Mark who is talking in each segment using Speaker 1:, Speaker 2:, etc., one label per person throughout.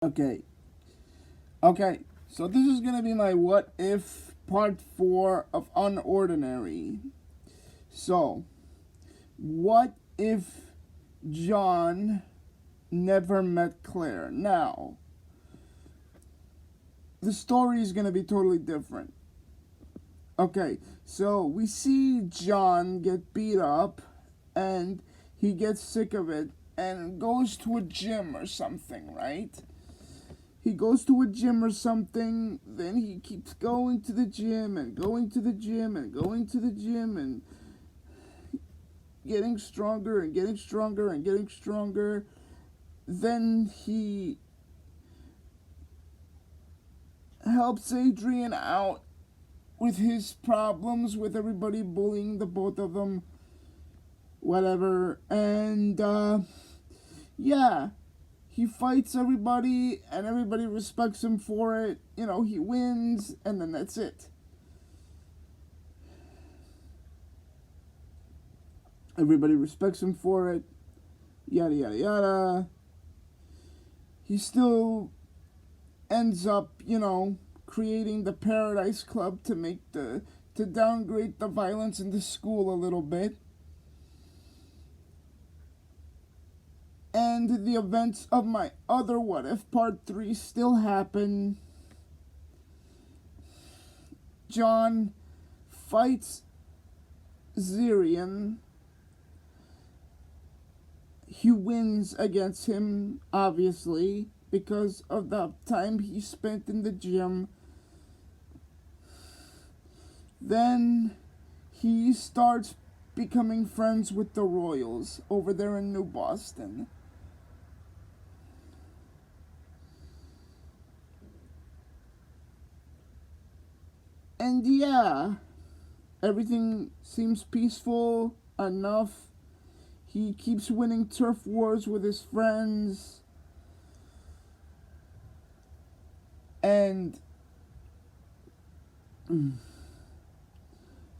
Speaker 1: Okay. Okay. So this is gonna be my what if part 4 of UnOrdinary. So, what if John never met Claire? Now, the story is gonna be totally different. Okay, so we see John get beat up and he gets sick of it and goes to a gym or something, right? He goes to a gym or something, then he keeps going to the gym and going to the gym and going to the gym and getting stronger and getting stronger and getting stronger. Then he helps Adrian out with his problems with everybody bullying the both of them, whatever. And yeah, he fights everybody and everybody respects him for it. You know, he wins and then that's it. Everybody respects him for it. Yada yada yada. He still ends up, creating the Paradise Club to downgrade the violence in the school a little bit. And the events of my other What If Part 3 still happen. John fights Zirian. He wins against him, obviously, because of the time he spent in the gym. Then he starts becoming friends with the Royals over there in New Boston. And yeah, everything seems peaceful enough. He keeps winning turf wars with his friends. And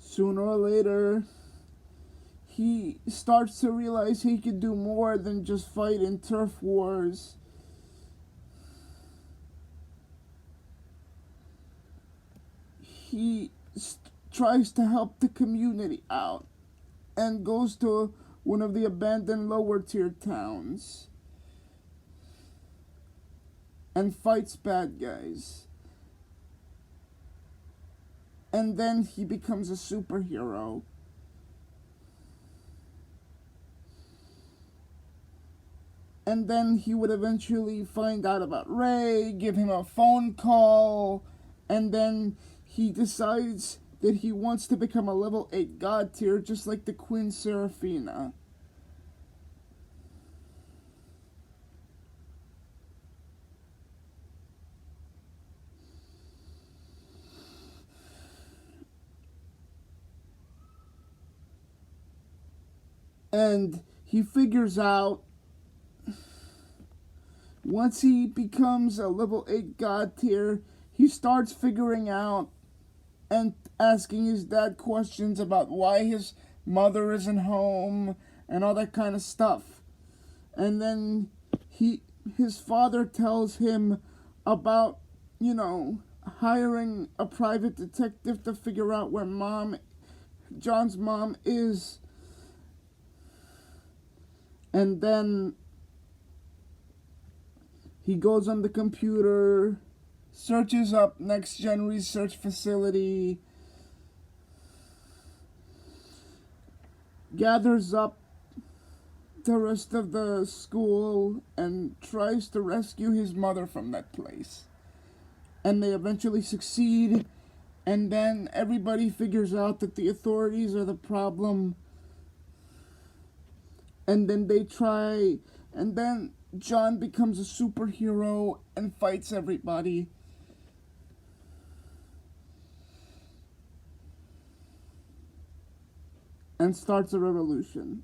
Speaker 1: sooner or later, he starts to realize he could do more than just fight in turf wars. He tries to help the community out and goes to one of the abandoned lower tier towns and fights bad guys. And then he becomes a superhero. And then he would eventually find out about Ray, give him a phone call, and then he decides that he wants to become a level 8 god tier just like the Queen Seraphina. And he figures out, once he becomes a level 8 god tier, he starts figuring out and asking his dad questions about why his mother isn't home and all that kind of stuff. And then his father tells him about, hiring a private detective to figure out where John's mom is. And then he goes on the computer, searches up Next Gen Research Facility, gathers up the rest of the school, and tries to rescue his mother from that place. And they eventually succeed, and then everybody figures out that the authorities are the problem. And then and then John becomes a superhero and fights everybody. And starts a revolution.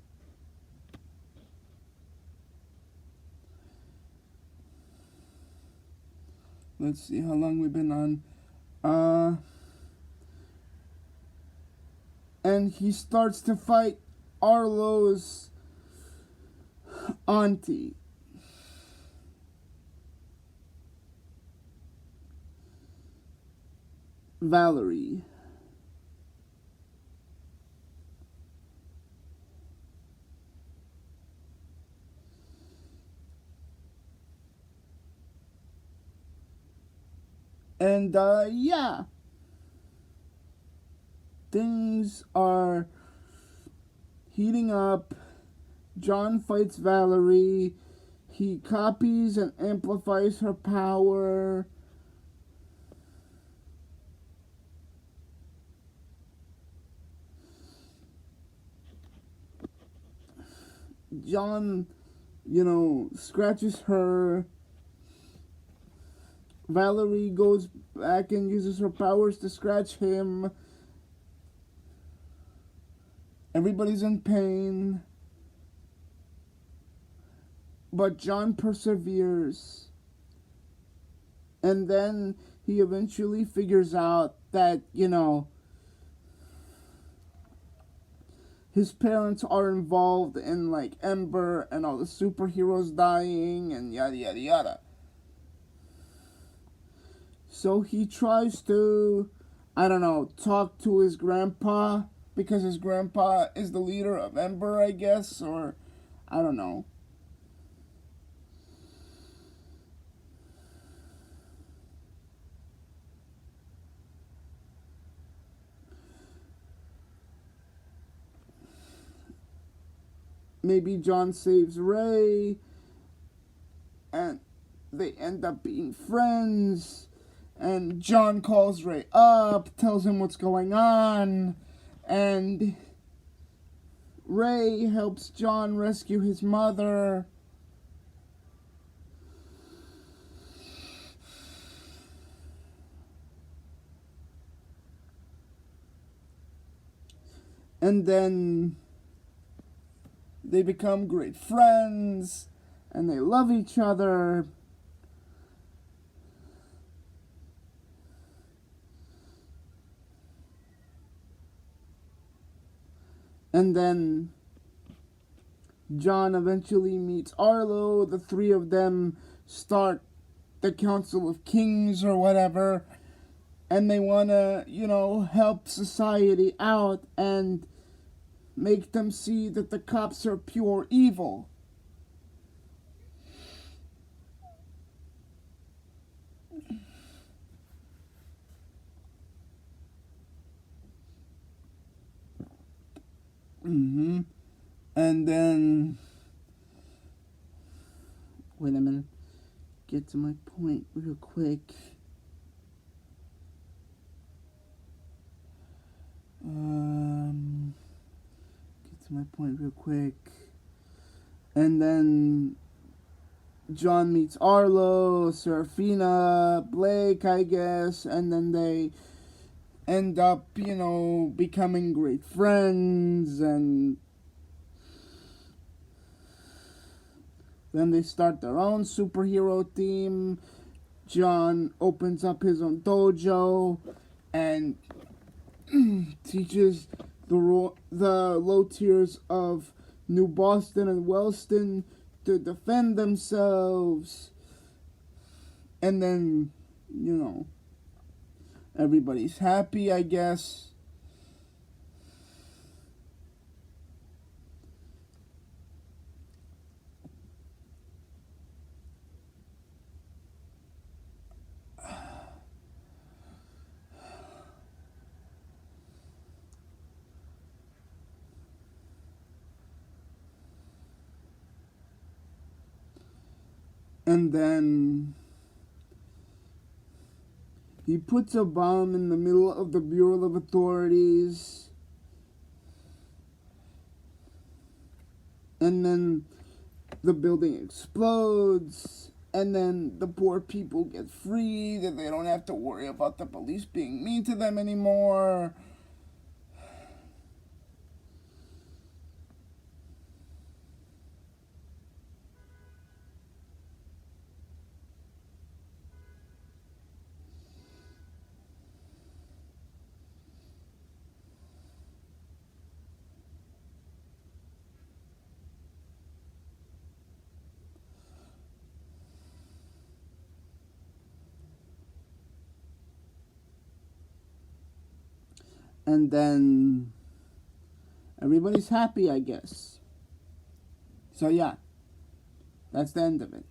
Speaker 1: Let's see how long we've been on. And he starts to fight Arlo's auntie. Valerie. And yeah, things are heating up. John fights Valerie. He copies and amplifies her power. John, scratches her. Valerie goes back and uses her powers to scratch him. Everybody's in pain. But John perseveres. And then he eventually figures out that, his parents are involved in, like, Ember and all the superheroes dying and yada yada yada. So he tries to, talk to his grandpa, because his grandpa is the leader of Ember, I guess, or I don't know. Maybe John saves Ray, and they end up being friends. And John calls Ray up, tells him what's going on, and Ray helps John rescue his mother. And then they become great friends, and they love each other. And then John eventually meets Arlo. The three of them start the Council of Kings or whatever. And they want to, help society out and make them see that the cops are pure evil. And then, wait a minute, get to my point real quick. Get to my point real quick. And then John meets Arlo, Serafina, Blake, I guess, and then they end up, becoming great friends, and then they start their own superhero team. John opens up his own dojo and teaches the low tiers of New Boston and Wellston to defend themselves. And then, everybody's happy, I guess. And then he puts a bomb in the middle of the Bureau of Authorities. And then the building explodes. And then the poor people get freed, and they don't have to worry about the police being mean to them anymore. And then everybody's happy, I guess. So yeah, that's the end of it.